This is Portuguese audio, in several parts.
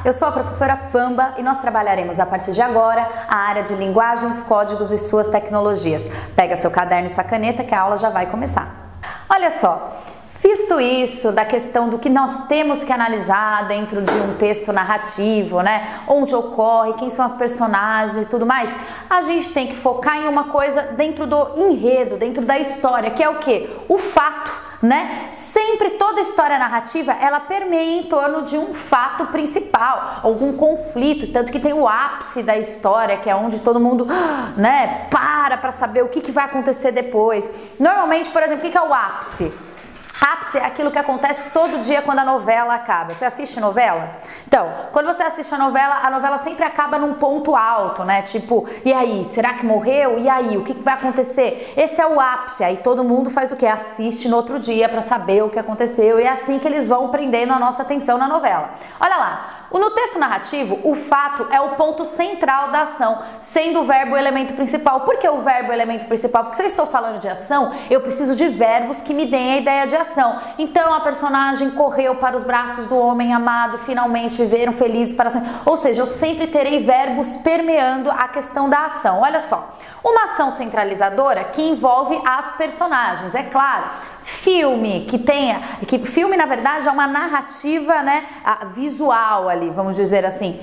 eu sou a professora Pamba e nós trabalharemos a partir de agora a área de linguagens, códigos e suas tecnologias. Pega seu caderno e sua caneta que a aula já vai começar. Olha só, visto isso da questão do que nós temos que analisar dentro de um texto narrativo, né, onde ocorre, quem são as personagens e tudo mais, a gente tem que focar em uma coisa dentro do enredo, dentro da história, que é o quê? O fato. Né? Sempre toda história narrativa ela permeia em torno de um fato principal, algum conflito, tanto que tem o ápice da história, que é onde todo mundo, né, para saber o que vai acontecer depois. Normalmente, por exemplo, o que é o ápice? Ápice é aquilo que acontece todo dia quando a novela acaba. Você assiste novela? Então, quando você assiste a novela sempre acaba num ponto alto, né? Tipo, e aí, será que morreu? E aí, o que vai acontecer? Esse é o ápice. Aí todo mundo faz o quê? Assiste no outro dia para saber o que aconteceu. E é assim que eles vão prendendo a nossa atenção na novela. Olha lá. No texto narrativo, o fato é o ponto central da ação, sendo o verbo o elemento principal. Por que o verbo é o elemento principal? Porque se eu estou falando de ação, eu preciso de verbos que me deem a ideia de ação. Então, a personagem correu para os braços do homem amado, finalmente viveram felizes para sempre. Ou seja, eu sempre terei verbos permeando a questão da ação. Olha só, uma ação centralizadora que envolve as personagens, é claro. Filme filme na verdade é uma narrativa, né, visual ali, vamos dizer assim.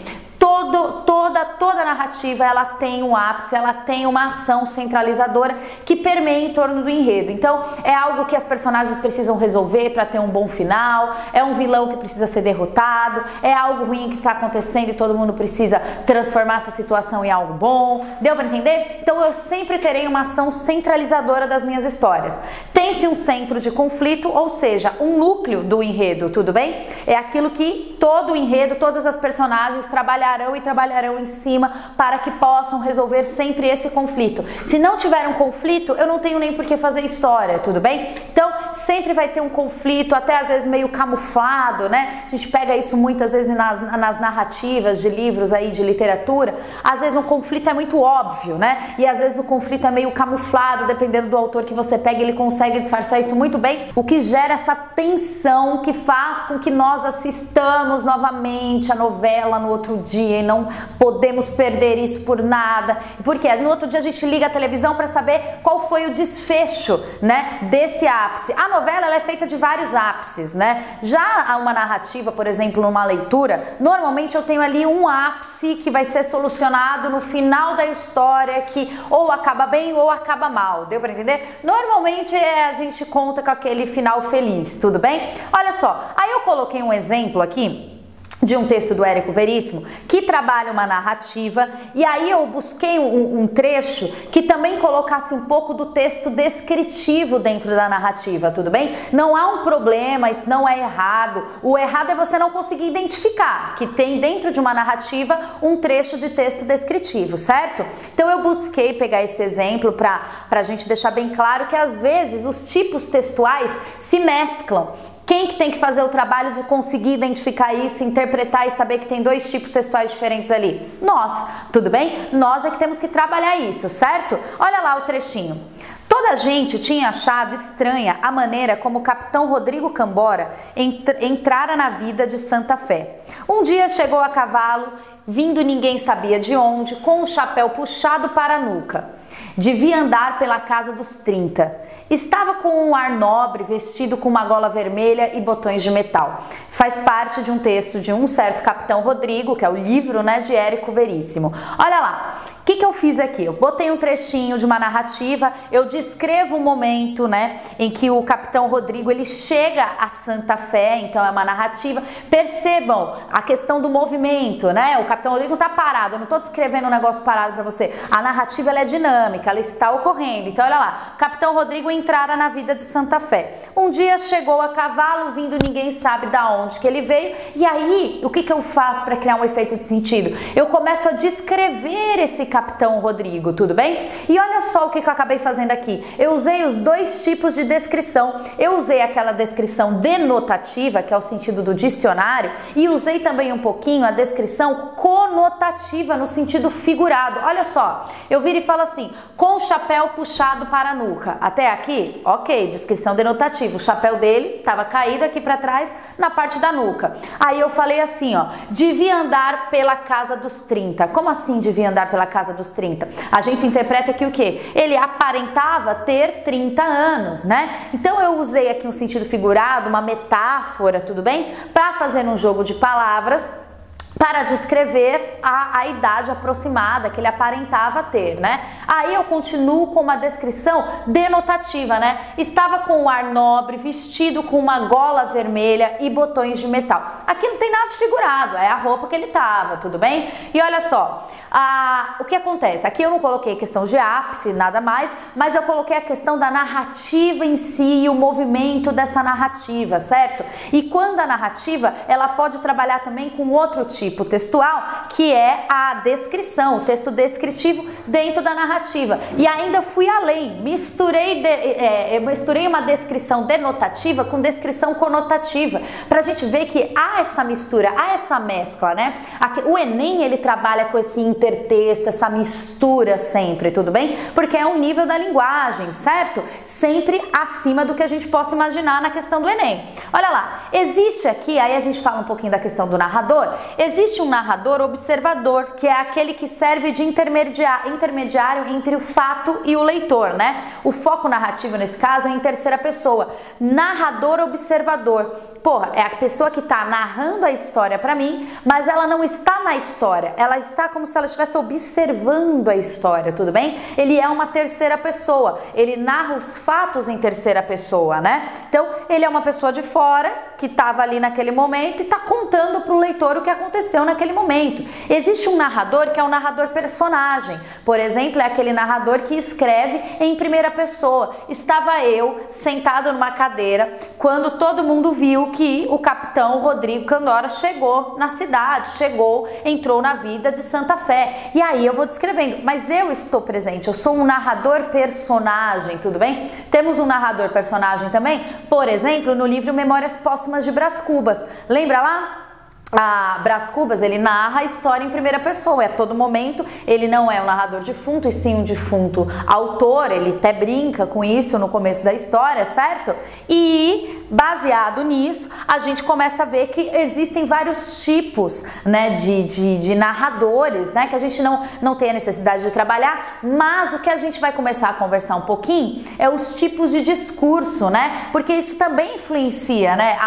Toda narrativa ela tem um ápice, ela tem uma ação centralizadora que permeia em torno do enredo. Então é algo que as personagens precisam resolver para ter um bom final, é um vilão que precisa ser derrotado, é algo ruim que está acontecendo e todo mundo precisa transformar essa situação em algo bom. Deu para entender? Então eu sempre terei uma ação centralizadora das minhas histórias. Tem-se um centro de conflito, ou seja, um núcleo do enredo, tudo bem? É aquilo que todo o enredo, todas as personagens trabalharão em cima para que possam resolver sempre esse conflito. Se não tiver um conflito, eu não tenho nem por que fazer história, tudo bem? Então, sempre vai ter um conflito, até às vezes meio camuflado, né? A gente pega isso muitas vezes nas narrativas de livros aí de literatura. Às vezes o conflito é muito óbvio, né? E às vezes o conflito é meio camuflado, dependendo do autor que você pega, ele consegue disfarçar isso muito bem, o que gera essa tensão que faz com que nós assistamos novamente a novela no outro dia e não podemos perder isso por nada. Porque no outro dia a gente liga a televisão para saber qual foi o desfecho, né, desse ápice. A novela ela é feita de vários ápices, né? Já uma narrativa, por exemplo, numa leitura, normalmente eu tenho ali um ápice que vai ser solucionado no final da história, que ou acaba bem ou acaba mal. Deu para entender? Normalmente a gente conta com aquele final feliz, tudo bem? Olha só, aí eu coloquei um exemplo aqui de um texto do Érico Veríssimo que trabalha uma narrativa, e aí eu busquei um trecho que também colocasse um pouco do texto descritivo dentro da narrativa, tudo bem? Não há um problema, isso não é errado. O errado é você não conseguir identificar que tem dentro de uma narrativa um trecho de texto descritivo, certo? Então eu busquei pegar esse exemplo para a gente deixar bem claro que às vezes os tipos textuais se mesclam. Quem que tem que fazer o trabalho de conseguir identificar isso, interpretar e saber que tem dois tipos textuais diferentes ali? Nós, tudo bem? Nós é que temos que trabalhar isso, certo? Olha lá o trechinho. Toda a gente tinha achado estranha a maneira como o capitão Rodrigo Cambora entrara na vida de Santa Fé. Um dia chegou a cavalo, vindo ninguém sabia de onde, com o chapéu puxado para a nuca. Devia andar pela casa dos 30. Estava com um ar nobre, vestido com uma gola vermelha e botões de metal. Faz parte de um texto de um certo capitão Rodrigo, que é o livro, né, de Érico Veríssimo. Olha lá, o que eu fiz aqui? Eu botei um trechinho de uma narrativa, eu descrevo um momento, né, em que o capitão Rodrigo ele chega a Santa Fé, então é uma narrativa. Percebam a questão do movimento, né? O capitão Rodrigo não tá parado, eu não tô descrevendo um negócio parado para você. A narrativa ela é dinâmica, ela está ocorrendo. Então olha lá, o capitão Rodrigo entrara na vida de Santa Fé. Um dia chegou a cavalo, vindo ninguém sabe da onde que ele veio. E aí, o que eu faço para criar um efeito de sentido? Eu começo a descrever esse capitão Capitão Rodrigo, tudo bem? E olha só o que eu acabei fazendo aqui. Eu usei os dois tipos de descrição. Eu usei aquela descrição denotativa, que é o sentido do dicionário, e usei também um pouquinho a descrição conotativa, no sentido figurado. Olha só, eu viro e falo assim, com o chapéu puxado para a nuca. Até aqui, ok, descrição denotativa. O chapéu dele estava caído aqui para trás, na parte da nuca. Aí eu falei assim, ó, devia andar pela casa dos 30. Como assim devia andar pela casa dos 30? A gente interpreta aqui o quê? Ele aparentava ter 30 anos, né? Então eu usei aqui um sentido figurado, uma metáfora, tudo bem? Para fazer um jogo de palavras, para descrever a idade aproximada que ele aparentava ter, né? Aí eu continuo com uma descrição denotativa, né? Estava com um ar nobre, vestido com uma gola vermelha e botões de metal. Aqui não tem nada de figurado, é a roupa que ele tava, tudo bem? E olha só, o que acontece? Aqui eu não coloquei questão de ápice, nada mais, mas eu coloquei a questão da narrativa em si, o movimento dessa narrativa, certo? E quando a narrativa, ela pode trabalhar também com outro tipo textual, que é a descrição, o texto descritivo dentro da narrativa. E ainda fui além, eu misturei uma descrição denotativa com descrição conotativa, pra gente ver que há essa mistura, há essa mescla, né? O Enem, ele trabalha com esse intertexto, essa mistura sempre, tudo bem? Porque é um nível da linguagem, certo? Sempre acima do que a gente possa imaginar na questão do Enem. Olha lá, existe aqui, aí a gente fala um pouquinho da questão do narrador, existe um narrador observador, que é aquele que serve de intermediário entre o fato e o leitor, né? O foco narrativo nesse caso é em terceira pessoa. Narrador observador. Porra, é a pessoa que está narrando a história para mim, mas ela não está na história, ela está como se ela estivesse observando a história, tudo bem? Ele é uma terceira pessoa, ele narra os fatos em terceira pessoa, né? Então, ele é uma pessoa de fora que estava ali naquele momento e está contando para o leitor o que aconteceu naquele momento. Existe um narrador que é um narrador personagem, por exemplo, é aquele narrador que escreve em primeira pessoa. Estava eu sentado numa cadeira quando todo mundo viu que o capitão Rodrigo Candora chegou na cidade, entrou na vida de Santa Fé. E aí eu vou descrevendo, mas eu estou presente, eu sou um narrador personagem, tudo bem? Temos um narrador personagem também, por exemplo, no livro Memórias Póstumas de Brás Cubas. Lembra lá? A Brás Cubas, ele narra a história em primeira pessoa, a todo momento ele não é um narrador defunto, e sim um defunto autor, ele até brinca com isso no começo da história, certo? E baseado nisso, a gente começa a ver que existem vários tipos, né, de narradores, né, que a gente não tem a necessidade de trabalhar, mas o que a gente vai começar a conversar um pouquinho é os tipos de discurso, né, porque isso também influencia, né,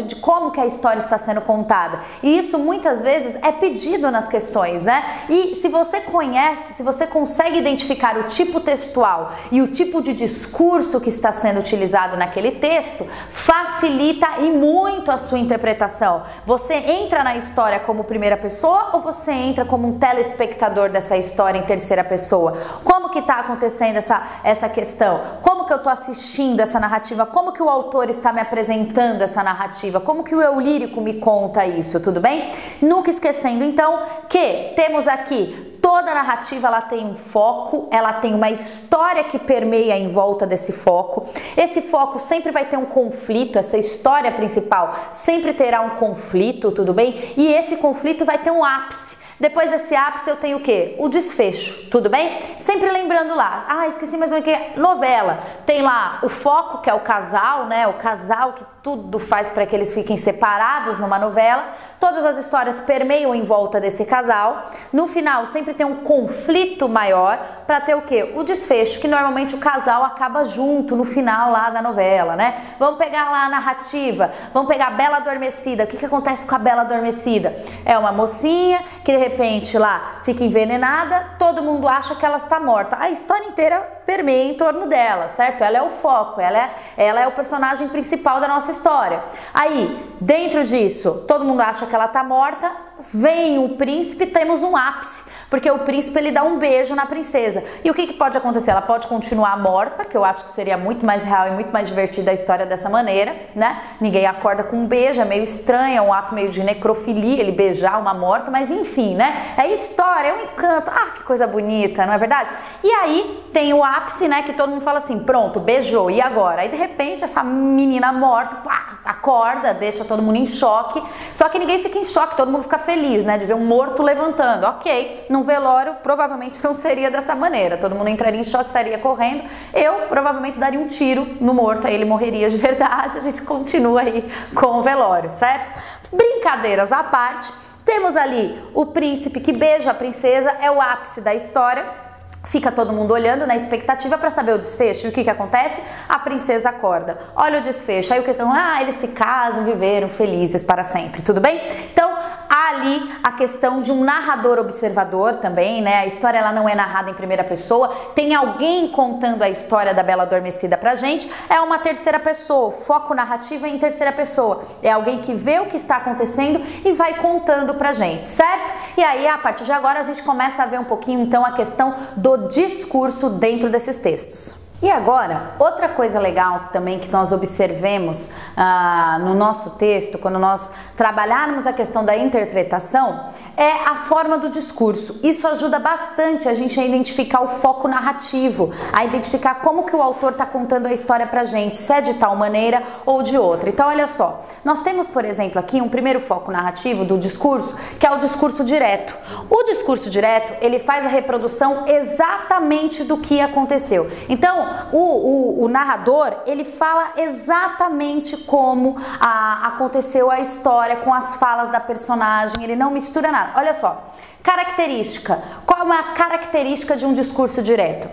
de como que a história está sendo contada. E isso muitas vezes é pedido nas questões, né? E se você conhece, se você consegue identificar o tipo textual e o tipo de discurso que está sendo utilizado naquele texto, facilita e muito a sua interpretação. Você entra na história como primeira pessoa ou você entra como um telespectador dessa história em terceira pessoa? Como que está acontecendo essa questão? Como que eu estou assistindo essa narrativa? Como que o autor está me apresentando essa narrativa? Como que o eu lírico me conta isso? Tudo bem? Nunca esquecendo então que temos aqui toda a narrativa, ela tem um foco, ela tem uma história que permeia em volta desse foco. Esse foco sempre vai ter um conflito, essa história principal sempre terá um conflito, tudo bem? E esse conflito vai ter um ápice. Depois desse ápice eu tenho o quê? O desfecho, tudo bem? Sempre lembrando lá, esqueci mais uma que é novela. Tem lá o foco, que é o casal, né? O casal que tudo faz para que eles fiquem separados numa novela. Todas as histórias permeiam em volta desse casal. No final sempre tem um conflito maior para ter o quê? O desfecho, que normalmente o casal acaba junto no final lá da novela, né? Vamos pegar lá a narrativa, vamos pegar a Bela Adormecida. O que acontece com a Bela Adormecida? É uma mocinha que de repente lá fica envenenada, todo mundo acha que ela está morta. A história inteira permeia em torno dela, certo? Ela é o foco, ela é o personagem principal da nossa história. Aí, dentro disso, todo mundo acha que ela tá morta, vem o príncipe, temos um ápice, porque o príncipe ele dá um beijo na princesa. E o que pode acontecer? Ela pode continuar morta, que eu acho que seria muito mais real e muito mais divertida a história dessa maneira, né? Ninguém acorda com um beijo, é meio estranho, é um ato meio de necrofilia, ele beijar uma morta, mas enfim, né? É história, é um encanto. Ah, que coisa bonita, não é verdade? E aí tem o ápice, né? Que todo mundo fala assim, pronto, beijou, e agora? Aí de repente essa menina morta, pá, acorda, deixa todo mundo em choque, só que ninguém fica em choque, todo mundo fica feliz, né? De ver um morto levantando. Ok, num velório provavelmente não seria dessa maneira, todo mundo entraria em choque, estaria correndo, eu provavelmente daria um tiro no morto, aí ele morreria de verdade, a gente continua aí com o velório, certo? Brincadeiras à parte, temos ali o príncipe que beija a princesa, é o ápice da história. Fica todo mundo olhando na expectativa para saber o desfecho. E o que acontece? A princesa acorda. Olha o desfecho. Aí o que acontece? Ah, eles se casam, viveram felizes para sempre. Tudo bem? Então, há ali a questão de um narrador observador também, né? A história ela não é narrada em primeira pessoa. Tem alguém contando a história da Bela Adormecida pra gente. É uma terceira pessoa. O foco narrativo é em terceira pessoa. É alguém que vê o que está acontecendo e vai contando pra gente, certo? E aí, a partir de agora, a gente começa a ver um pouquinho, então, a questão do discurso dentro desses textos. E agora, outra coisa legal também que nós observemos no nosso texto, quando nós trabalharmos a questão da interpretação, é a forma do discurso. Isso ajuda bastante a gente a identificar o foco narrativo, a identificar como que o autor está contando a história pra gente, se é de tal maneira ou de outra. Então, olha só, nós temos, por exemplo, aqui um primeiro foco narrativo do discurso, que é o discurso direto. O discurso direto, ele faz a reprodução exatamente do que aconteceu. Então, o narrador, ele fala exatamente como aconteceu a história, com as falas da personagem, ele não mistura nada. Olha só, característica. Qual é uma característica de um discurso direto?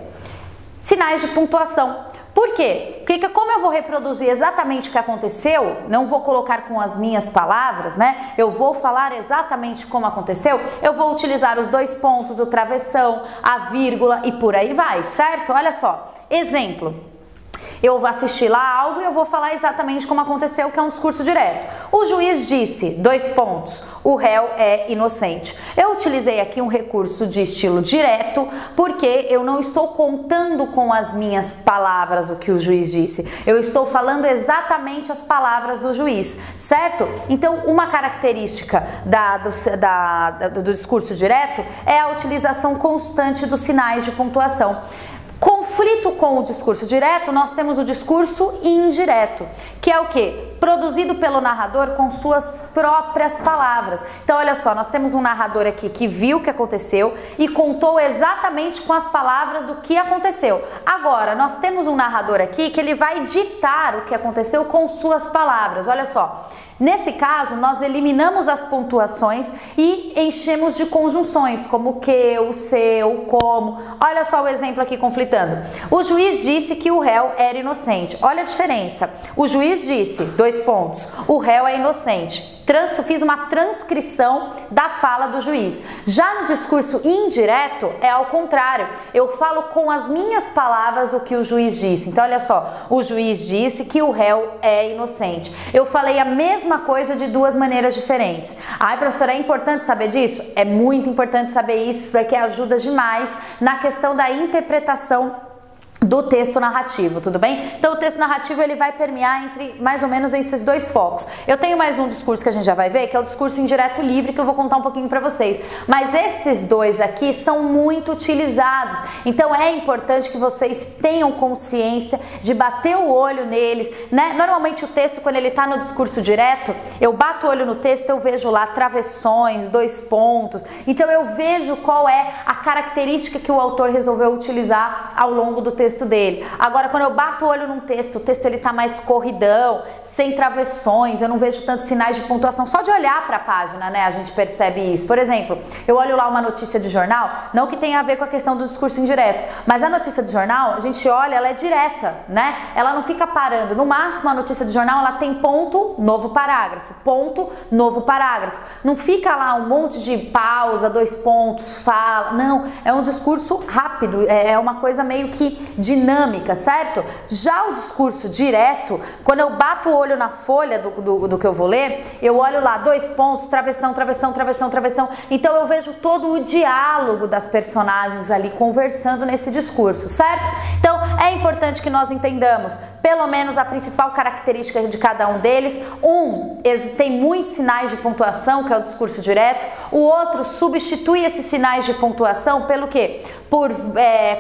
Sinais de pontuação. Por quê? Porque como eu vou reproduzir exatamente o que aconteceu, não vou colocar com as minhas palavras, né? Eu vou falar exatamente como aconteceu, eu vou utilizar os dois pontos, o travessão, a vírgula e por aí vai, certo? Olha só, exemplo. Eu vou assistir lá algo e eu vou falar exatamente como aconteceu, que é um discurso direto. O juiz disse, dois pontos, o réu é inocente. Eu utilizei aqui um recurso de estilo direto, porque eu não estou contando com as minhas palavras o que o juiz disse. Eu estou falando exatamente as palavras do juiz, certo? Então, uma característica do discurso direto é a utilização constante dos sinais de pontuação. Conflito com o discurso direto, nós temos o discurso indireto, que é o quê? Produzido pelo narrador com suas próprias palavras. Então, olha só, nós temos um narrador aqui que viu o que aconteceu e contou exatamente com as palavras do que aconteceu. Agora, nós temos um narrador aqui que ele vai ditar o que aconteceu com suas palavras. Olha só. Nesse caso, nós eliminamos as pontuações e enchemos de conjunções, como o que, o se, o como. Olha só o exemplo aqui conflitando. O juiz disse que o réu era inocente. Olha a diferença. O juiz disse, dois pontos, o réu é inocente. Fiz uma transcrição da fala do juiz. Já no discurso indireto, é ao contrário. Eu falo com as minhas palavras o que o juiz disse. Então, olha só, o juiz disse que o réu é inocente. Eu falei a mesma coisa de duas maneiras diferentes. Ai, professora, é importante saber disso? É muito importante saber isso, isso daqui ajuda demais na questão da interpretação do texto narrativo, tudo bem? Então o texto narrativo ele vai permear entre mais ou menos esses dois focos. Eu tenho mais um discurso que a gente já vai ver, que é o discurso indireto livre, que eu vou contar um pouquinho para vocês. Mas esses dois aqui são muito utilizados, então é importante que vocês tenham consciência de bater o olho neles, né? Normalmente o texto, quando ele tá no discurso direto, eu bato o olho no texto, eu vejo lá travessões, dois pontos, então eu vejo qual é a característica que o autor resolveu utilizar ao longo do texto dele. Agora, quando eu bato o olho num texto, o texto ele tá mais corridão, sem travessões, eu não vejo tantos sinais de pontuação. Só de olhar para a página, né, a gente percebe isso. Por exemplo, eu olho lá uma notícia de jornal, não que tenha a ver com a questão do discurso indireto, mas a notícia de jornal, a gente olha, ela é direta, né? Ela não fica parando. No máximo, a notícia de jornal, ela tem ponto, novo parágrafo, ponto, novo parágrafo. Não fica lá um monte de pausa, dois pontos, fala. Não, é um discurso rápido, é uma coisa meio que dinâmica, certo? Já o discurso direto, quando eu bato o olho na folha do que eu vou ler, eu olho lá, 2 pontos, travessão, travessão, travessão, travessão. Então eu vejo todo o diálogo das personagens ali conversando nesse discurso, certo? Então é importante que nós entendamos pelo menos a principal característica de cada um deles. Um tem muitos sinais de pontuação, que é o discurso direto. O outro substitui esses sinais de pontuação pelo quê? Por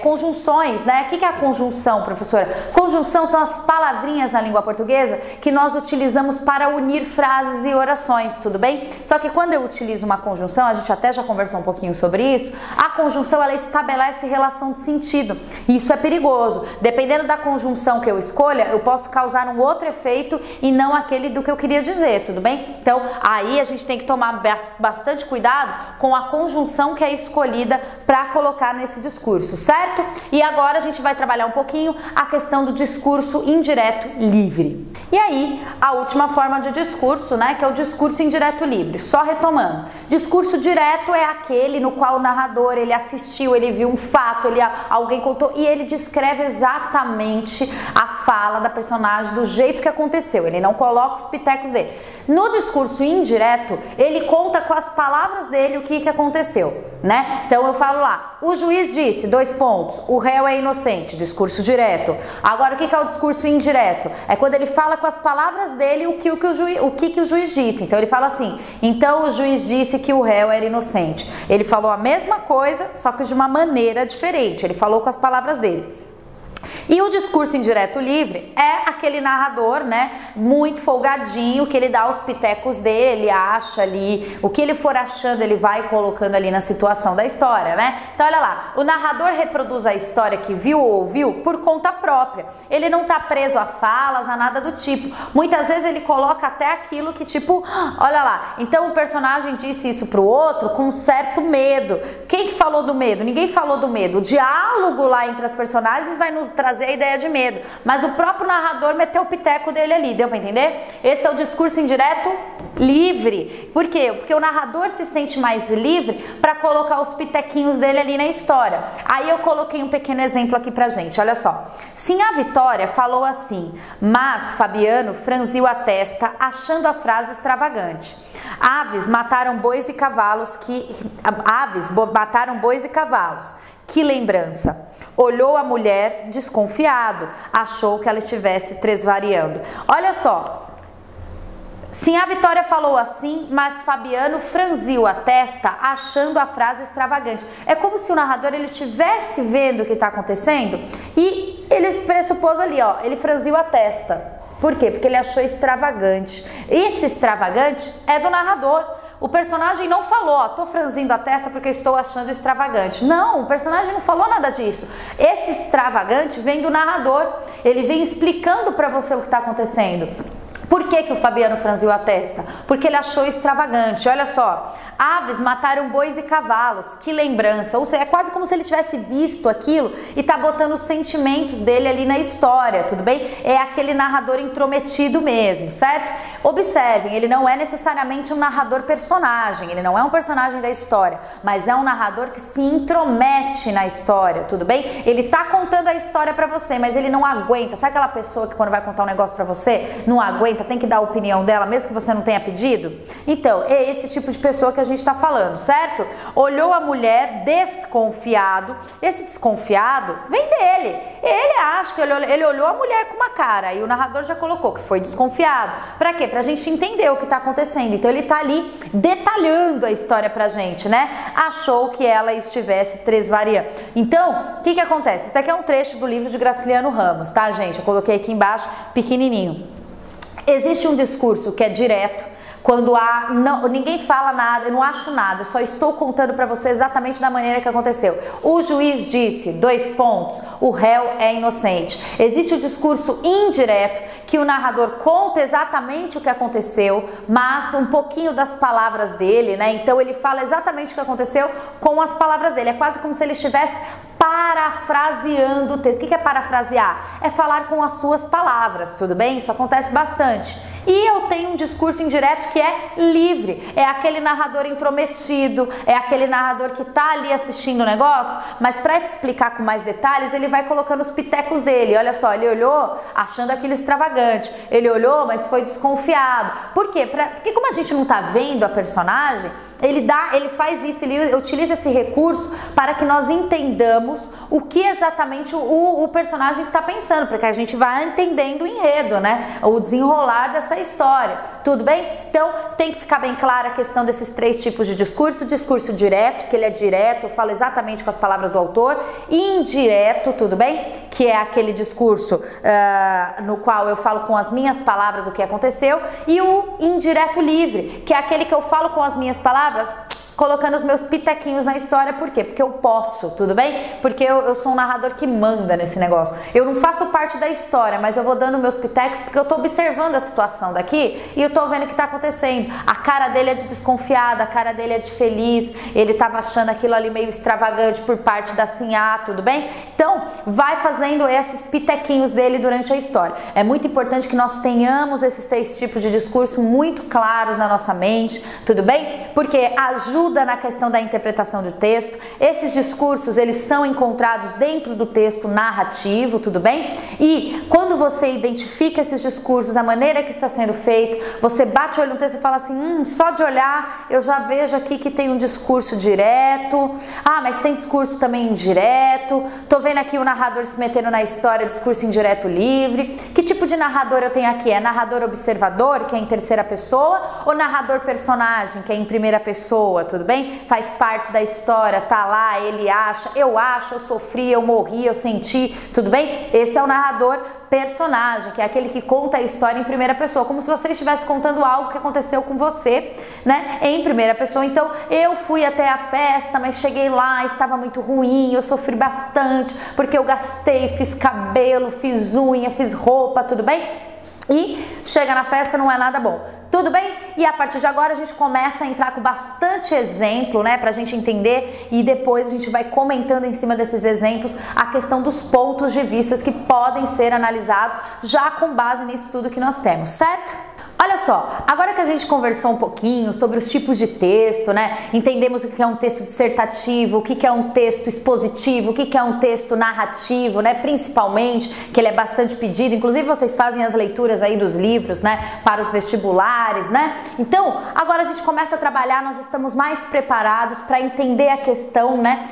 conjunções, né? O que é a conjunção, professora? Conjunção são as palavrinhas na língua portuguesa que nós utilizamos para unir frases e orações, tudo bem? Só que quando eu utilizo uma conjunção, a gente até já conversou um pouquinho sobre isso, a conjunção ela estabelece relação de sentido. E isso é perigoso. Dependendo da conjunção que eu escolha, eu posso causar um outro efeito e não aquele do que eu queria dizer, tudo bem? Então, aí a gente tem que tomar bastante cuidado com a conjunção que é escolhida para colocar nesse discurso, certo? E agora a gente vai trabalhar um pouquinho a questão do discurso indireto livre. E aí, a última forma de discurso, né, que é o discurso indireto livre. Só retomando. Discurso direto é aquele no qual o narrador, ele assistiu, ele viu um fato, alguém contou e ele descreve exatamente a fala da personagem do jeito que aconteceu. Ele não coloca os pitecos dele. No discurso indireto, ele conta com as palavras dele o que aconteceu, né? Então eu falo lá, o juiz disse, 2 pontos, o réu é inocente, discurso direto. Agora o que é o discurso indireto? É quando ele fala com as palavras dele o que o juiz disse. Então ele fala assim, então o juiz disse que o réu era inocente. Ele falou a mesma coisa, só que de uma maneira diferente, ele falou com as palavras dele. E o discurso indireto livre é aquele narrador, né, muito folgadinho, que ele dá os pitecos dele, ele acha ali, o que ele for achando ele vai colocando ali na situação da história, né? Então olha lá, o narrador reproduz a história que viu ou ouviu por conta própria. Ele não tá preso a falas, a nada do tipo. Muitas vezes ele coloca até aquilo que tipo, olha lá, então o personagem disse isso pro outro com um certo medo. Quem que falou do medo? Ninguém falou do medo. O diálogo lá entre as personagens vai nos trazer a ideia de medo, mas o próprio narrador meteu o piteco dele ali, deu pra entender? Esse é o discurso indireto livre. Por quê? Porque o narrador se sente mais livre para colocar os pitequinhos dele ali na história. Aí eu coloquei um pequeno exemplo aqui pra gente, olha só. Sim, a Vitória falou assim, mas Fabiano franziu a testa achando a frase extravagante. Aves mataram bois e cavalos Que lembrança! Olhou a mulher desconfiado, achou que ela estivesse tresvariando. Olha só, sim, a Vitória falou assim, mas Fabiano franziu a testa achando a frase extravagante. É como se o narrador ele estivesse vendo o que está acontecendo e ele pressupôs ali, ó, ele franziu a testa. Por quê? Porque ele achou extravagante. Esse extravagante é do narrador. O personagem não falou, ó, tô franzindo a testa porque estou achando extravagante. Não, o personagem não falou nada disso. Esse extravagante vem do narrador. Ele vem explicando para você o que está acontecendo. Por que o Fabiano franziu a testa? Porque ele achou extravagante. Olha só, aves mataram bois e cavalos, que lembrança. Ou seja, é quase como se ele tivesse visto aquilo e tá botando os sentimentos dele ali na história, tudo bem? É aquele narrador intrometido mesmo, certo? Observem, ele não é necessariamente um narrador personagem, ele não é um personagem da história, mas é um narrador que se intromete na história, tudo bem? Ele tá contando a história pra você, mas ele não aguenta. Sabe aquela pessoa que quando vai contar um negócio pra você, não aguenta, tem que dar a opinião dela, mesmo que você não tenha pedido? Então, é esse tipo de pessoa que a gente está falando, certo? Olhou a mulher desconfiado. Esse desconfiado vem dele. Ele acha que ele olhou a mulher com uma cara e o narrador já colocou que foi desconfiado. Pra quê? Pra gente entender o que tá acontecendo. Então ele tá ali detalhando a história pra gente, né? Achou que ela estivesse tresvariando. Então, o que que acontece? Isso aqui é um trecho do livro de Graciliano Ramos, tá, gente? Eu coloquei aqui embaixo, pequenininho. Existe um discurso que é direto, quando ninguém fala nada, eu não acho nada, eu só estou contando para você exatamente da maneira que aconteceu. O juiz disse, 2 pontos, o réu é inocente. Existe o discurso indireto, que o narrador conta exatamente o que aconteceu, mas um pouquinho das palavras dele, né? Então ele fala exatamente o que aconteceu com as palavras dele. É quase como se ele estivesse parafraseando o texto. O que é parafrasear? É falar com as suas palavras, tudo bem? Isso acontece bastante. E eu tenho um discurso indireto que é livre, é aquele narrador intrometido, é aquele narrador que tá ali assistindo o negócio, mas para te explicar com mais detalhes, ele vai colocando os pitecos dele. Olha só, ele olhou achando aquilo extravagante, ele olhou, mas foi desconfiado. Por quê? Porque como a gente não tá vendo a personagem, ele faz isso, ele utiliza esse recurso para que nós entendamos o que exatamente o personagem está pensando, para que a gente vá entendendo o enredo, né? O desenrolar dessa história, tudo bem? Então tem que ficar bem clara a questão desses três tipos de discurso: discurso direto, que ele é direto, eu falo exatamente com as palavras do autor; indireto, tudo bem? Que é aquele discurso no qual eu falo com as minhas palavras o que aconteceu; e o indireto livre, que é aquele que eu falo com as minhas palavras colocando os meus pitequinhos na história. Por quê? Porque eu posso, tudo bem? Porque eu sou um narrador que manda nesse negócio. Eu não faço parte da história, mas eu vou dando meus pitecos porque eu tô observando a situação daqui e eu tô vendo o que tá acontecendo. A cara dele é de desconfiado, a cara dele é de feliz, ele tava achando aquilo ali meio extravagante por parte da Sinhá, tudo bem? Então, vai fazendo esses pitequinhos dele durante a história. É muito importante que nós tenhamos esses três tipos de discurso muito claros na nossa mente, tudo bem? Porque ajuda na questão da interpretação do texto. Esses discursos, eles são encontrados dentro do texto narrativo, tudo bem? E quando você identifica esses discursos, a maneira que está sendo feito, você bate o olho no texto e fala assim, só de olhar eu já vejo aqui que tem um discurso direto, mas tem discurso também indireto, tô vendo aqui o narrador se metendo na história, discurso indireto livre. Que tipo de narrador eu tenho aqui? É narrador observador, que é em terceira pessoa, ou narrador personagem, que é em primeira pessoa, tudo bem? Faz parte da história, tá lá, ele acha, eu sofri, eu morri, eu senti, tudo bem? Esse é o narrador personagem, que é aquele que conta a história em primeira pessoa, como se você estivesse contando algo que aconteceu com você, né, em primeira pessoa. Então, eu fui até a festa, mas cheguei lá, estava muito ruim, eu sofri bastante, porque eu gastei, fiz cabelo, fiz unha, fiz roupa, tudo bem? E chega na festa, não é nada bom. Tudo bem? E a partir de agora a gente começa a entrar com bastante exemplo, né, pra gente entender, e depois a gente vai comentando em cima desses exemplos a questão dos pontos de vista que podem ser analisados já com base nisso tudo que nós temos, certo? Olha só, agora que a gente conversou um pouquinho sobre os tipos de texto, né? Entendemos o que é um texto dissertativo, o que é um texto expositivo, o que é um texto narrativo, né? Principalmente, que ele é bastante pedido, inclusive vocês fazem as leituras aí dos livros, né? Para os vestibulares, né? Então, agora a gente começa a trabalhar, nós estamos mais preparados para entender a questão, né?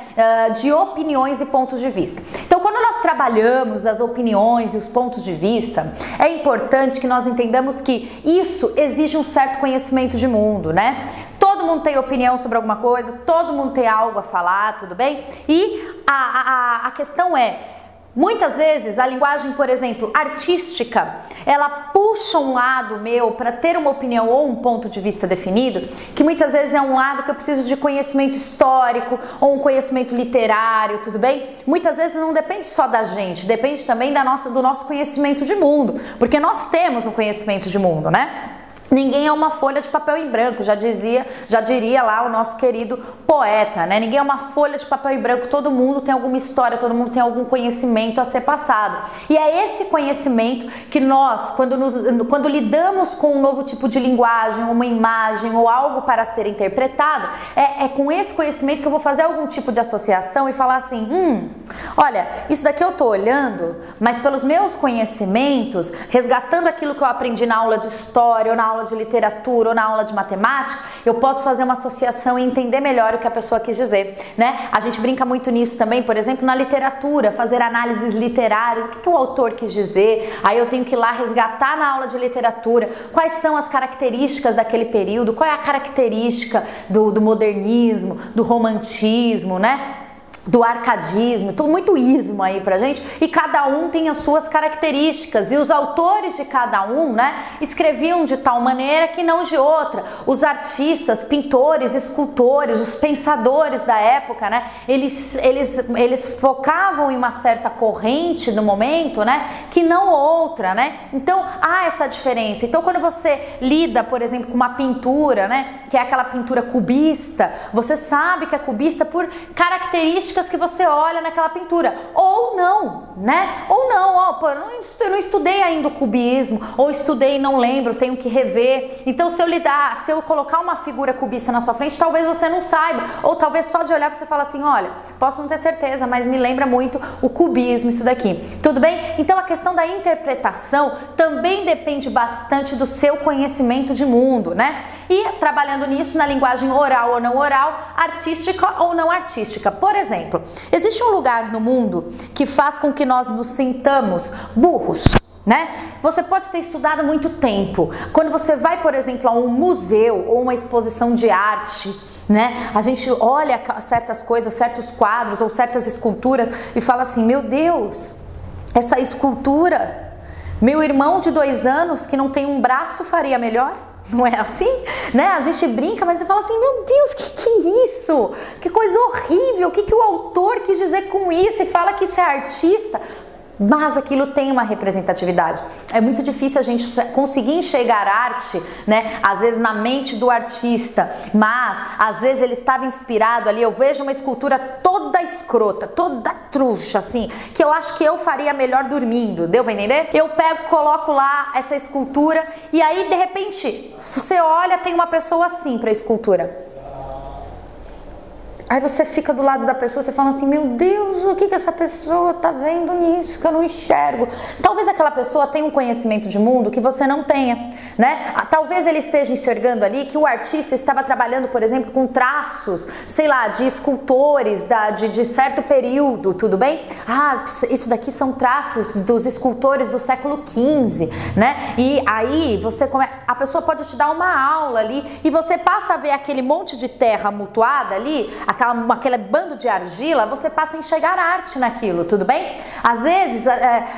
De opiniões e pontos de vista. Então, quando nós trabalhamos as opiniões e os pontos de vista, é importante que nós entendamos que isso exige um certo conhecimento de mundo, né? Todo mundo tem opinião sobre alguma coisa, todo mundo tem algo a falar, tudo bem? E a questão é, muitas vezes a linguagem, por exemplo, artística, ela puxa um lado meu para ter uma opinião ou um ponto de vista definido, que muitas vezes é um lado que eu preciso de conhecimento histórico ou um conhecimento literário, tudo bem? Muitas vezes não depende só da gente, depende também do nosso conhecimento de mundo, porque nós temos um conhecimento de mundo, né? Ninguém é uma folha de papel em branco, já diria lá o nosso querido poeta, né? Ninguém é uma folha de papel em branco, todo mundo tem alguma história, todo mundo tem algum conhecimento a ser passado. E é esse conhecimento que nós, quando lidamos com um novo tipo de linguagem, uma imagem ou algo para ser interpretado, é com esse conhecimento que eu vou fazer algum tipo de associação e falar assim, olha, isso daqui eu tô olhando, mas pelos meus conhecimentos, resgatando aquilo que eu aprendi na aula de história ou na aula de literatura ou na aula de matemática, eu posso fazer uma associação e entender melhor o que a pessoa quis dizer, né? A gente brinca muito nisso também, por exemplo, na literatura, fazer análises literárias, o que o autor quis dizer, aí eu tenho que ir lá resgatar na aula de literatura quais são as características daquele período, qual é a característica do modernismo, do romantismo, né? Do arcadismo, muito ismo aí pra gente, e cada um tem as suas características, e os autores de cada um, né, escreviam de tal maneira que não de outra. Os artistas, pintores, escultores, os pensadores da época, né, eles focavam em uma certa corrente no momento, né, que não outra, né, então há essa diferença. Então quando você lida, por exemplo, com uma pintura, né, que é aquela pintura cubista, você sabe que é cubista por características características que você olha naquela pintura, ou não, né? Ou não, ó, pô, eu não estudei ainda o cubismo, ou estudei e não lembro, tenho que rever. Então se eu colocar uma figura cubista na sua frente, talvez você não saiba, ou talvez só de olhar você fala assim, olha, posso não ter certeza, mas me lembra muito o cubismo, isso daqui. Tudo bem? Então a questão da interpretação também depende bastante do seu conhecimento de mundo, né? E trabalhando nisso na linguagem oral ou não oral, artística ou não artística. Por exemplo, existe um lugar no mundo que faz com que nós nos sintamos burros, né? Você pode ter estudado muito tempo. Quando você vai, por exemplo, a um museu ou uma exposição de arte, né? A gente olha certas coisas, certos quadros ou certas esculturas e fala assim, meu Deus, essa escultura, meu irmão de 2 anos que não tem um braço faria melhor? Não é assim? Né? A gente brinca, mas você fala assim, meu Deus, que é isso? Que coisa horrível, o que o autor quis dizer com isso? E fala que isso é artista, mas aquilo tem uma representatividade. É muito difícil a gente conseguir enxergar arte, né? Às vezes na mente do artista, mas às vezes ele estava inspirado ali. Eu vejo uma escultura toda escrota, toda truxa, assim, que eu acho que eu faria melhor dormindo. Deu pra entender? Eu pego, coloco lá essa escultura e aí de repente você olha, tem uma pessoa assim pra escultura. Aí você fica do lado da pessoa, você fala assim, meu Deus, o que essa pessoa tá vendo nisso que eu não enxergo? Talvez aquela pessoa tenha um conhecimento de mundo que você não tenha, né? Talvez ele esteja enxergando ali que o artista estava trabalhando, por exemplo, com traços, sei lá, de escultores de certo período, tudo bem? Ah, isso daqui são traços dos escultores do século XV, né? E aí a pessoa pode te dar uma aula ali e você passa a ver aquele monte de terra amontoada ali, aquele bando de argila, você passa a enxergar arte naquilo, tudo bem? Às vezes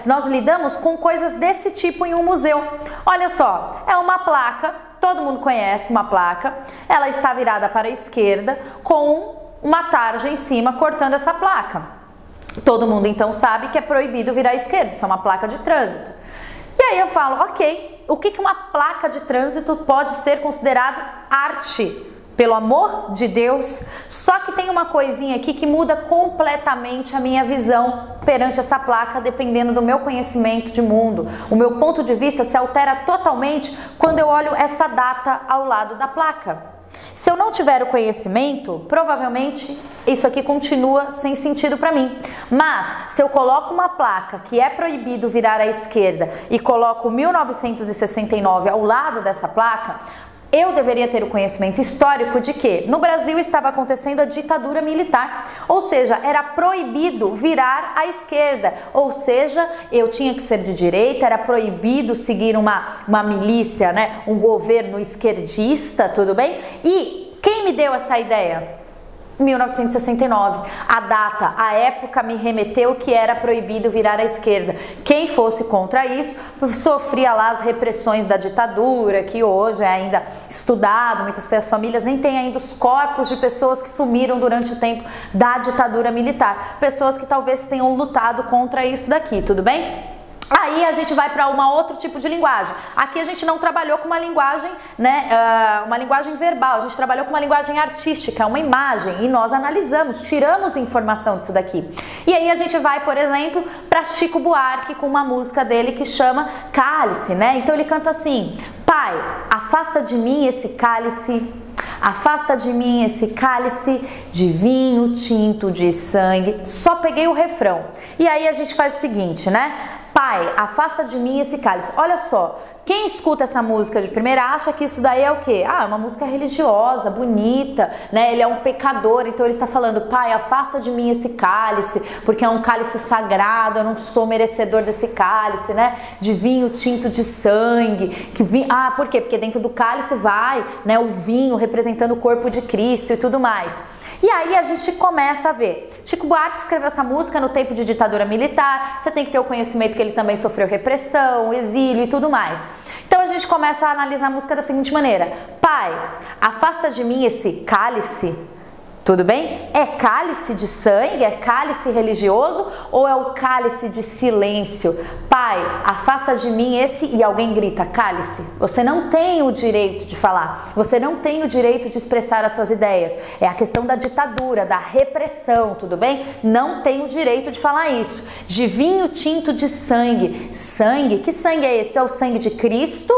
nós lidamos com coisas desse tipo em um museu. Olha só, é uma placa, todo mundo conhece uma placa, ela está virada para a esquerda com uma tarja em cima cortando essa placa. Todo mundo então sabe que é proibido virar à esquerda, isso é uma placa de trânsito. E aí eu falo, ok, o que uma placa de trânsito pode ser considerado arte? Pelo amor de Deus, só que tem uma coisinha aqui que muda completamente a minha visão perante essa placa, dependendo do meu conhecimento de mundo. O meu ponto de vista se altera totalmente quando eu olho essa data ao lado da placa. Se eu não tiver o conhecimento, provavelmente isso aqui continua sem sentido para mim. Mas se eu coloco uma placa que é proibido virar à esquerda e coloco 1969 ao lado dessa placa, eu deveria ter o conhecimento histórico de que no Brasil estava acontecendo a ditadura militar, ou seja, era proibido virar à esquerda, ou seja, eu tinha que ser de direita, era proibido seguir uma milícia, né, um governo esquerdista, tudo bem? E quem me deu essa ideia? 1969, a data, a época me remeteu que era proibido virar à esquerda. Quem fosse contra isso sofria lá as repressões da ditadura, que hoje é ainda estudado, muitas famílias nem têm ainda os corpos de pessoas que sumiram durante o tempo da ditadura militar, pessoas que talvez tenham lutado contra isso daqui, tudo bem? Aí a gente vai para outro tipo de linguagem. Aqui a gente não trabalhou com uma linguagem, né, uma linguagem verbal, a gente trabalhou com uma linguagem artística, uma imagem, e nós analisamos, tiramos informação disso daqui. E aí a gente vai, por exemplo, para Chico Buarque com uma música dele que chama Cálice, né? Então ele canta assim: Pai, afasta de mim esse cálice, afasta de mim esse cálice de vinho tinto de sangue. Só peguei o refrão. E aí a gente faz o seguinte, né? Pai, afasta de mim esse cálice. Olha só, quem escuta essa música de primeira acha que isso daí é o quê? Ah, é uma música religiosa, bonita, né? Ele é um pecador, então ele está falando, Pai, afasta de mim esse cálice, porque é um cálice sagrado, eu não sou merecedor desse cálice, né? De vinho tinto de sangue. Ah, por quê? Porque dentro do cálice vai, né, o vinho representando o corpo de Cristo e tudo mais. E aí a gente começa a ver. Chico Buarque escreveu essa música no tempo de ditadura militar, você tem que ter o conhecimento que ele também sofreu repressão, exílio e tudo mais. Então a gente começa a analisar a música da seguinte maneira: Pai, afasta de mim esse cálice Tudo bem? É cálice de sangue? É cálice religioso? Ou é o cálice de silêncio? Pai, afasta de mim esse... E alguém grita, cálice. Você não tem o direito de falar. Você não tem o direito de expressar as suas ideias. É a questão da ditadura, da repressão, tudo bem? Não tem o direito de falar isso. De vinho tinto de sangue. Sangue? Que sangue é esse? É o sangue de Cristo?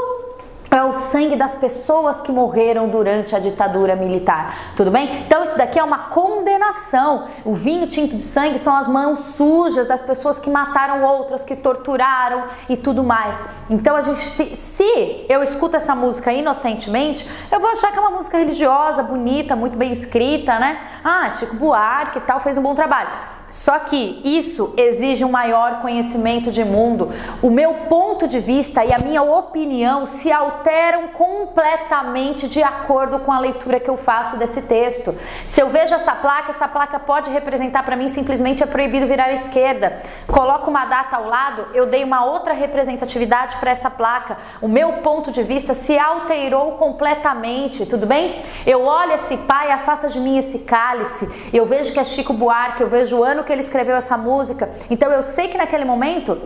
É o sangue das pessoas que morreram durante a ditadura militar, tudo bem? Então isso daqui é uma condenação. O vinho tinto de sangue são as mãos sujas das pessoas que mataram outras, que torturaram e tudo mais. Então a gente, se eu escuto essa música inocentemente, eu vou achar que é uma música religiosa, bonita, muito bem escrita, né? Ah, Chico Buarque e tal, fez um bom trabalho. Só que isso exige um maior conhecimento de mundo. O meu ponto de vista e a minha opinião se alteram completamente de acordo com a leitura que eu faço desse texto. Se eu vejo essa placa pode representar para mim simplesmente é proibido virar à esquerda. Coloco uma data ao lado, eu dei uma outra representatividade para essa placa. O meu ponto de vista se alterou completamente, tudo bem? Eu olho esse pai, afasta de mim esse cálice, eu vejo que é Chico Buarque, eu vejo o ano que ele escreveu essa música, então eu sei que naquele momento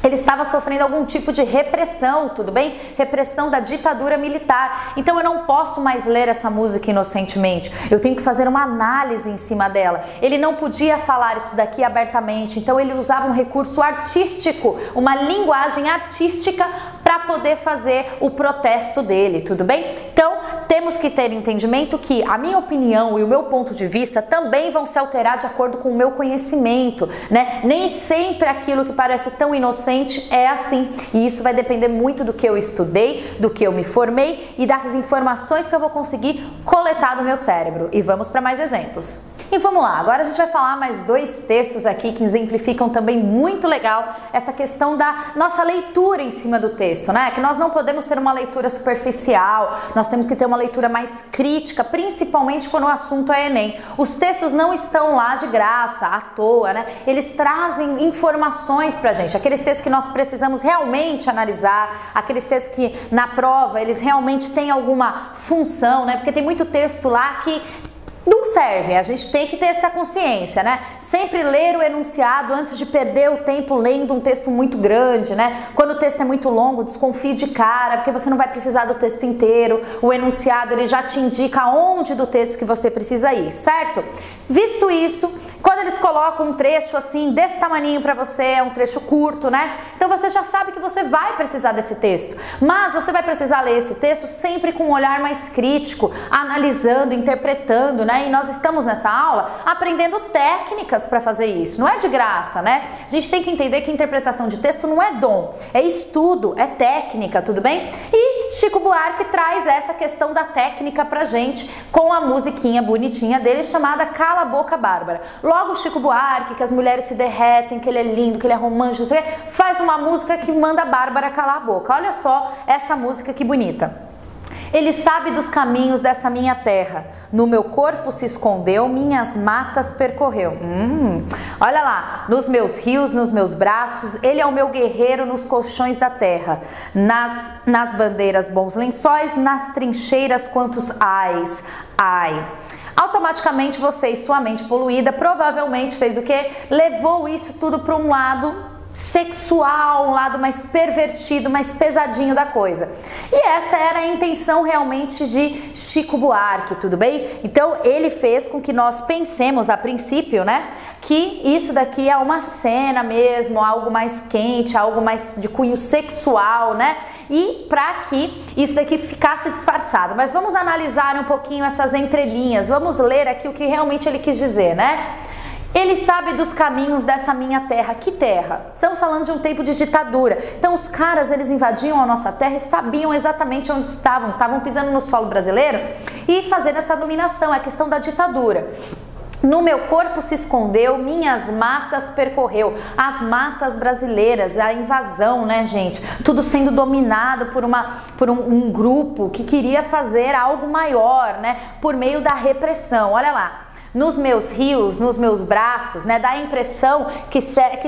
ele estava sofrendo algum tipo de repressão, tudo bem? Repressão da ditadura militar. Então eu não posso mais ler essa música inocentemente. Eu tenho que fazer uma análise em cima dela. Ele não podia falar isso daqui abertamente, então ele usava um recurso artístico, uma linguagem artística para poder fazer o protesto dele, tudo bem? Então temos que ter entendimento que a minha opinião e o meu ponto de vista também vão se alterar de acordo com o meu conhecimento, né? Nem sempre aquilo que parece tão inocente é assim, e isso vai depender muito do que eu estudei, do que eu me formei e das informações que eu vou conseguir coletar do meu cérebro. E vamos para mais exemplos. E vamos lá, agora a gente vai falar mais dois textos aqui que exemplificam também muito legal essa questão da nossa leitura em cima do texto, né? Que nós não podemos ter uma leitura superficial, nós temos que ter uma leitura mais crítica, principalmente quando o assunto é Enem. Os textos não estão lá de graça, à toa, né? Eles trazem informações pra gente, aqueles textos que nós precisamos realmente analisar, aqueles textos que na prova eles realmente têm alguma função, né? Porque tem muito texto lá que não serve, a gente tem que ter essa consciência, né? Sempre ler o enunciado antes de perder o tempo lendo um texto muito grande, né? Quando o texto é muito longo, desconfie de cara, porque você não vai precisar do texto inteiro. O enunciado, ele já te indica onde do texto que você precisa ir, certo? Visto isso, quando eles colocam um trecho assim, desse tamaninho pra você, é um trecho curto, né? Então você já sabe que você vai precisar desse texto, mas você vai precisar ler esse texto sempre com um olhar mais crítico, analisando, interpretando, né? E nós estamos nessa aula aprendendo técnicas para fazer isso, não é de graça, né? A gente tem que entender que interpretação de texto não é dom, é estudo, é técnica, tudo bem? E Chico Buarque traz essa questão da técnica pra gente com a musiquinha bonitinha dele chamada Cala a Boca Bárbara. Logo Chico Buarque, que as mulheres se derretem, que ele é lindo, que ele é romântico, não sei o quê, faz uma música que manda a Bárbara calar a boca. Olha só essa música que bonita. Ele sabe dos caminhos dessa minha terra, no meu corpo se escondeu, minhas matas percorreu. Olha lá, nos meus rios, nos meus braços, ele é o meu guerreiro nos colchões da terra, nas bandeiras bons lençóis, nas trincheiras quantos ais, ai. Automaticamente você e sua mente poluída provavelmente fez o quê? Levou isso tudo para um lado sexual, um lado mais pervertido, mais pesadinho da coisa. E essa era a intenção realmente de Chico Buarque, tudo bem? Então ele fez com que nós pensemos a princípio, né, que isso daqui é uma cena mesmo, algo mais quente, algo mais de cunho sexual, né? E para que isso daqui ficasse disfarçado. Mas vamos analisar um pouquinho essas entrelinhas, vamos ler aqui o que realmente ele quis dizer, né? Ele sabe dos caminhos dessa minha terra. Que terra? Estamos falando de um tempo de ditadura. Então os caras, eles invadiam a nossa terra e sabiam exatamente onde estavam pisando no solo brasileiro e fazendo essa dominação, é a questão da ditadura. No meu corpo se escondeu, minhas matas percorreu. As matas brasileiras, a invasão, né, gente? Tudo sendo dominado por um grupo que queria fazer algo maior, né? Por meio da repressão. Olha lá. nos meus rios, nos meus braços, né? Dá a impressão que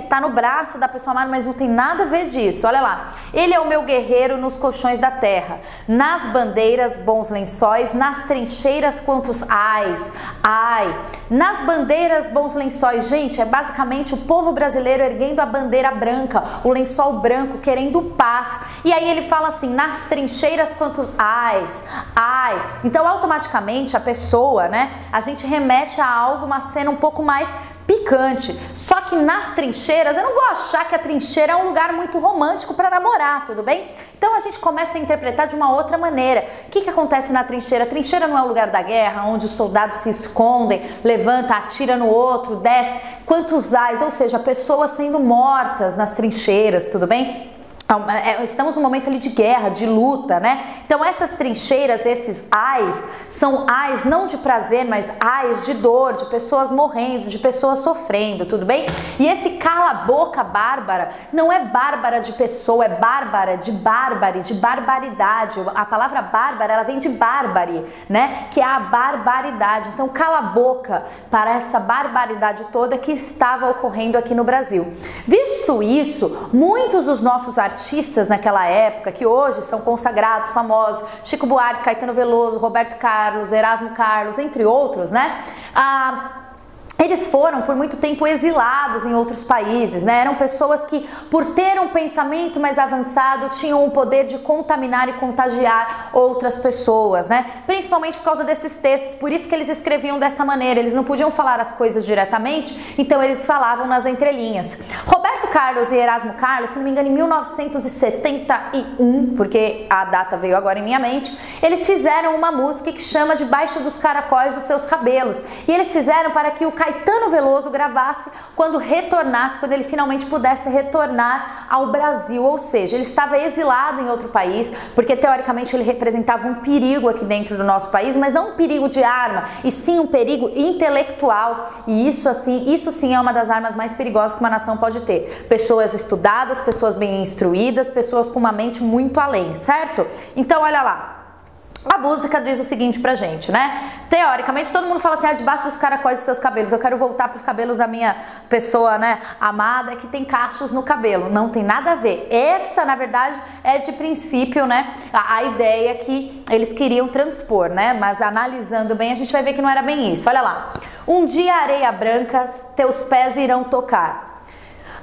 tá no braço da pessoa amada, mas não tem nada a ver disso. Olha lá. Ele é o meu guerreiro nos colchões da terra, nas bandeiras, bons lençóis, nas trincheiras, quantos ais, ai. Nas bandeiras, bons lençóis. Gente, é basicamente o povo brasileiro erguendo a bandeira branca, o lençol branco, querendo paz. E aí ele fala assim, nas trincheiras, quantos ais, ai. Então, automaticamente, a pessoa, né, a gente remete a algo, uma cena um pouco mais picante. Só que nas trincheiras, eu não vou achar que a trincheira é um lugar muito romântico para namorar, tudo bem? Então a gente começa a interpretar de uma outra maneira. O que acontece na trincheira? A trincheira não é o lugar da guerra, onde os soldados se escondem, levanta, atira no outro, desce. Quantos ais, ou seja, pessoas sendo mortas nas trincheiras, tudo bem? Estamos num momento ali de guerra, de luta, né? Então essas trincheiras, esses ais, são ais não de prazer, mas ais de dor, de pessoas morrendo, de pessoas sofrendo, tudo bem? E esse cala a boca bárbara, não é bárbara de pessoa, é bárbara de bárbare, de barbaridade. A palavra bárbara, ela vem de bárbare, né? Que é a barbaridade. Então cala a boca para essa barbaridade toda que estava ocorrendo aqui no Brasil. Visto isso, muitos dos nossos artistas naquela época, que hoje são consagrados, famosos, Chico Buarque, Caetano Veloso, Roberto Carlos, Erasmo Carlos, entre outros, né? Eles foram por muito tempo exilados em outros países, né? Eram pessoas que, por ter um pensamento mais avançado, tinham o poder de contaminar e contagiar outras pessoas, né? Principalmente por causa desses textos, por isso que eles escreviam dessa maneira, eles não podiam falar as coisas diretamente, então eles falavam nas entrelinhas. Roberto Carlos e Erasmo Carlos, se não me engano, em 1971, porque a data veio agora em minha mente, eles fizeram uma música que chama Debaixo dos Caracóis dos Seus Cabelos, e eles fizeram para que o Caetano Veloso gravasse quando retornasse, quando ele finalmente pudesse retornar ao Brasil, ou seja, ele estava exilado em outro país, porque teoricamente ele representava um perigo aqui dentro do nosso país, mas não um perigo de arma, e sim um perigo intelectual, e isso sim é uma das armas mais perigosas que uma nação pode ter. Pessoas estudadas, pessoas bem instruídas, pessoas com uma mente muito além, certo? Então olha lá. A música diz o seguinte pra gente, né? Teoricamente, todo mundo fala assim, debaixo dos caracóis dos seus cabelos. Eu quero voltar pros cabelos da minha pessoa, né, amada, que tem cachos no cabelo. Não tem nada a ver. Essa, na verdade, é de princípio, né, a ideia que eles queriam transpor, né? Mas analisando bem, a gente vai ver que não era bem isso. Olha lá. Um dia areia branca, teus pés irão tocar.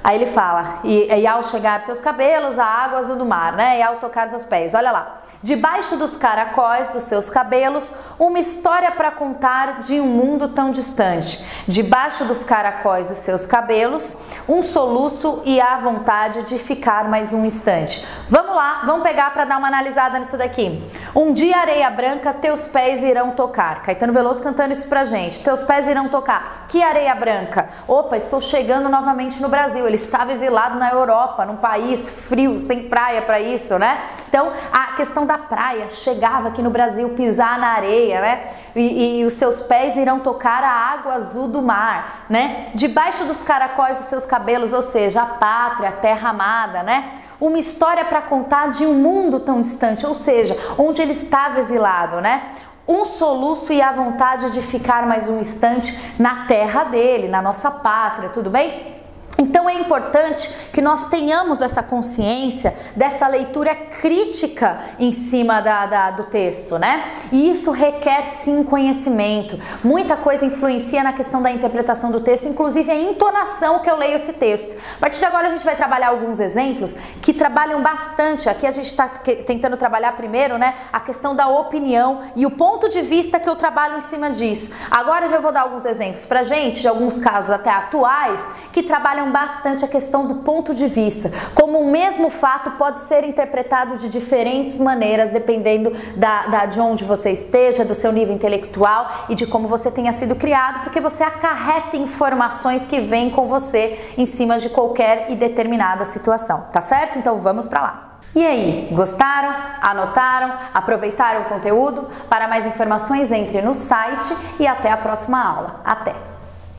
Aí ele fala, e ao chegar teus cabelos, a água azul do mar, né? E ao tocar seus pés. Olha lá. Debaixo dos caracóis dos seus cabelos, uma história para contar de um mundo tão distante. Debaixo dos caracóis dos seus cabelos, um soluço e a vontade de ficar mais um instante. Vamos lá, vamos pegar para dar uma analisada nisso daqui. Um dia areia branca, teus pés irão tocar. Caetano Veloso cantando isso pra gente. Teus pés irão tocar. Que areia branca? Opa, estou chegando novamente no Brasil. Ele estava exilado na Europa, num país frio, sem praia para isso, né? Então, a questão da praia, chegava aqui no Brasil, pisar na areia, né? E os seus pés irão tocar a água azul do mar, né? Debaixo dos caracóis dos seus cabelos, ou seja, a pátria, a terra amada, né? Uma história para contar de um mundo tão distante, ou seja, onde ele estava exilado, né? Um soluço e a vontade de ficar mais um instante na terra dele, na nossa pátria, tudo bem? Então é importante que nós tenhamos essa consciência dessa leitura crítica em cima do texto, né? E isso requer sim conhecimento. Muita coisa influencia na questão da interpretação do texto, inclusive a entonação que eu leio esse texto. A partir de agora a gente vai trabalhar alguns exemplos que trabalham bastante. Aqui a gente está tentando trabalhar primeiro, né, a questão da opinião e o ponto de vista que eu trabalho em cima disso. Agora eu já vou dar alguns exemplos pra gente, de alguns casos até atuais, que trabalham bastante a questão do ponto de vista, como o mesmo fato pode ser interpretado de diferentes maneiras, dependendo de onde você esteja, do seu nível intelectual e de como você tenha sido criado, porque você acarreta informações que vêm com você em cima de qualquer e determinada situação, tá certo? Então vamos pra lá. E aí, gostaram? Anotaram? Aproveitaram o conteúdo? Para mais informações, entre no site e até a próxima aula. Até!